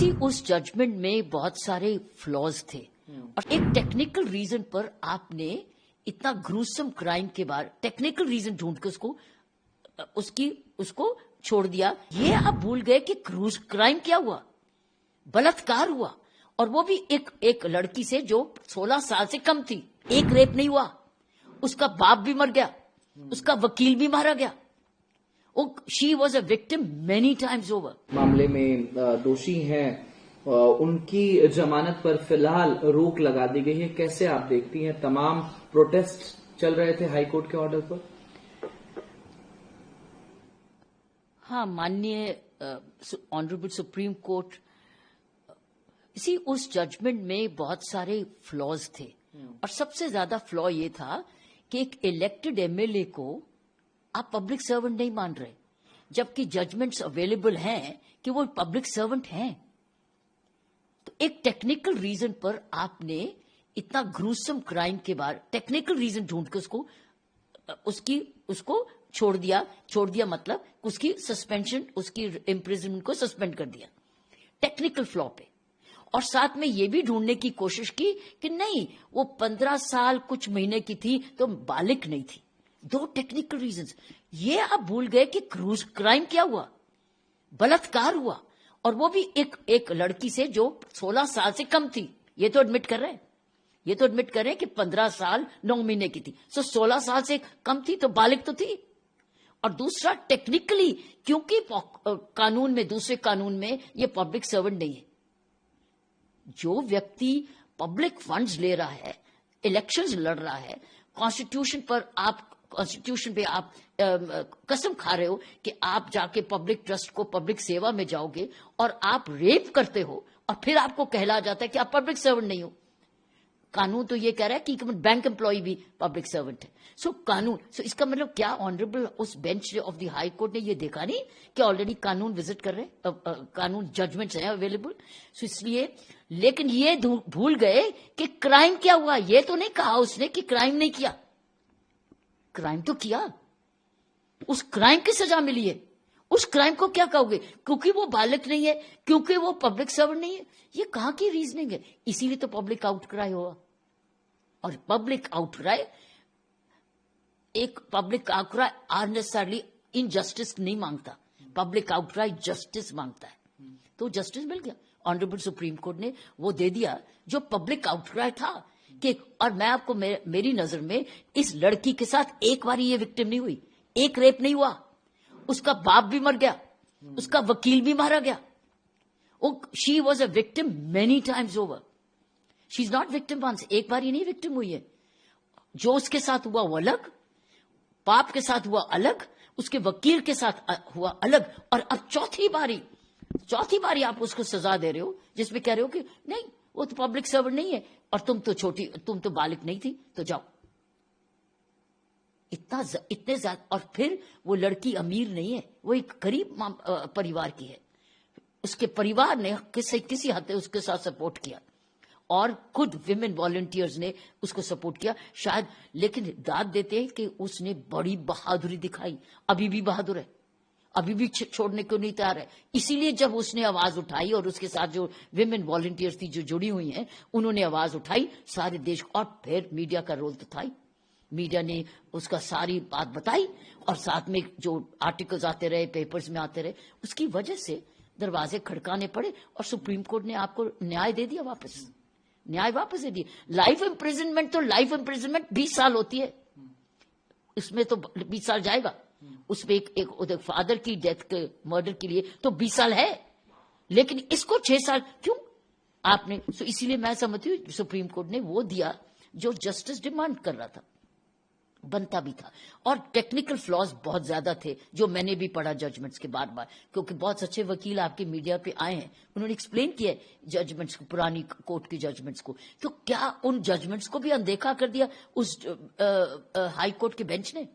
इसी उस जजमेंट में बहुत सारे फ्लॉज थे और एक टेक्निकल रीजन पर आपने इतना ग्रूसम क्राइम के बाद टेक्निकल रीजन ढूंढ के उसको छोड़ दिया। ये आप भूल गए कि क्राइम क्या हुआ, बलात्कार हुआ, और वो भी एक लड़की से जो 16 साल से कम थी। एक रेप नहीं हुआ, उसका बाप भी मर गया, उसका वकील भी मारा गया। She was a victim many times over. मामले में दोषी हैं, उनकी जमानत पर फिलहाल रोक लगा दी गई है। कैसे आप देखती हैं? तमाम प्रोटेस्ट चल रहे थे हाई कोर्ट के ऑर्डर पर। हाँ, माननीय ऑनरेबल सुप्रीम कोर्ट, इसी उस जजमेंट में बहुत सारे फ्लॉज थे और सबसे ज्यादा फ्लॉ ये था कि एक इलेक्टेड एमएलए को आप पब्लिक सर्वेंट नहीं मान रहे, जबकि जजमेंट्स अवेलेबल हैं कि वो पब्लिक सर्वेंट हैं। तो एक टेक्निकल रीजन पर आपने इतना ग्रूसम क्राइम के बाद टेक्निकल रीजन ढूंढ के उसको छोड़ दिया मतलब उसकी सस्पेंशन, उसकी इम्प्रिजनमेंट को सस्पेंड कर दिया टेक्निकल फ्लॉ पे। और साथ में ये भी ढूंढने की कोशिश की कि नहीं, वो 15 साल कुछ महीने की थी तो बालिग नहीं थी। दो टेक्निकल रीजंस। ये आप भूल गए कि क्राइम क्या हुआ, बलात्कार हुआ, और वो भी एक लड़की से जो 16 साल से कम थी। ये तो एडमिट कर रहे हैं कि 15 साल 9 महीने की थी, सो 16 साल से कम थी तो बालिग तो थी। और दूसरा टेक्निकली, क्योंकि कानून में, दूसरे कानून में ये पब्लिक सर्वेंट नहीं है। जो व्यक्ति पब्लिक फंड्स ले रहा है, इलेक्शंस लड़ रहा है, कॉन्स्टिट्यूशन पे आप कसम खा रहे हो कि आप जाके पब्लिक ट्रस्ट को, पब्लिक सेवा में जाओगे, और आप रेप करते हो और फिर आपको कहला जाता है कि आप पब्लिक सर्वेंट नहीं हो। कानून तो ये कह रहा है कि बैंक एम्प्लॉय भी पब्लिक सर्वेंट है। सो इसका मतलब क्या ऑनरेबल उस bench of the high court ने ये देखा नहीं कि ऑलरेडी कानून विजिट कर रहे हैं, कानून जजमेंट्स हैं अवेलेबल। सो इसलिए, लेकिन ये भूल गए कि क्राइम क्या हुआ। ये तो नहीं कहा उसने कि क्राइम नहीं किया, क्राइम तो किया, उस क्राइम की सजा मिली है। उस क्राइम को क्या कहोगे? क्योंकि वो बालिग नहीं है, क्योंकि वो पब्लिक सर्वेंट नहीं है। ये कहां की रीजनिंग है? इसीलिए तो पब्लिक आउटक्राई हुआ। और पब्लिक आउटक्राई अननेसेसरली इनजस्टिस नहीं मांगता, पब्लिक आउटक्राई जस्टिस मांगता है। तो जस्टिस मिल गया। ऑनरेबल सुप्रीम कोर्ट ने वो दे दिया जो पब्लिक आउटक्राई था कि, और मैं आपको मेरी नजर में इस लड़की के साथ एक बार ये विक्टिम नहीं हुई, एक रेप नहीं हुआ, उसका बाप भी मर गया, उसका वकील भी मारा गया। She was a victim many times over. She is not victim once, एक बार ही नहीं विक्टिम हुई है। जो उसके साथ हुआ वो अलग, बाप के साथ हुआ अलग, उसके वकील के साथ हुआ अलग, और अब चौथी बारी आप उसको सजा दे रहे हो जिसमें कह रहे हो कि नहीं, वो तो पब्लिक सर्वेंट नहीं है और तुम तो बालिग नहीं थी, तो जाओ। इतने ज्यादा। और फिर वो लड़की अमीर नहीं है, वो एक गरीब परिवार की है। उसके परिवार ने किसी हद तक उसके साथ सपोर्ट किया, और खुद विमेन वॉलंटियर्स ने उसको सपोर्ट किया शायद। लेकिन दाद देते हैं कि उसने बड़ी बहादुरी दिखाई, अभी भी बहादुर है, अभी भी छोड़ने को नहीं तैयार है। इसीलिए जब उसने आवाज उठाई, और उसके साथ जो विमेन वॉलंटियर्स थी जो जुड़ी हुई हैं, उन्होंने आवाज उठाई सारे देश को। और फिर मीडिया का रोल तो था ही, मीडिया ने उसका सारी बात बताई, और साथ में जो आर्टिकल्स आते रहे, पेपर्स में आते रहे, उसकी वजह से दरवाजे खड़काने पड़े, और सुप्रीम कोर्ट ने आपको न्याय दे दिया, न्याय वापस दे दिया। लाइफ इम्प्रिजनमेंट तो लाइफ इम्प्रिजनमेंट 20 साल होती है, उसमें तो 20 साल जाएगा। उसमें एक फादर की डेथ के मर्डर के लिए तो 20 साल है, लेकिन इसको 6 साल क्यों आपने? इसीलिए मैं समझती हूँ सुप्रीम कोर्ट ने वो दिया जो जस्टिस डिमांड कर रहा था, बनता भी था। और टेक्निकल फ्लॉज बहुत ज्यादा थे जो मैंने भी पढ़ा जजमेंट्स के बार, क्योंकि बहुत अच्छे वकील आपके मीडिया पे आए हैं, उन्होंने एक्सप्लेन किया जजमेंट्स को, पुरानी कोर्ट की जजमेंट्स को। तो क्या उन जजमेंट्स को भी अनदेखा कर दिया उस हाई कोर्ट के बेंच ने?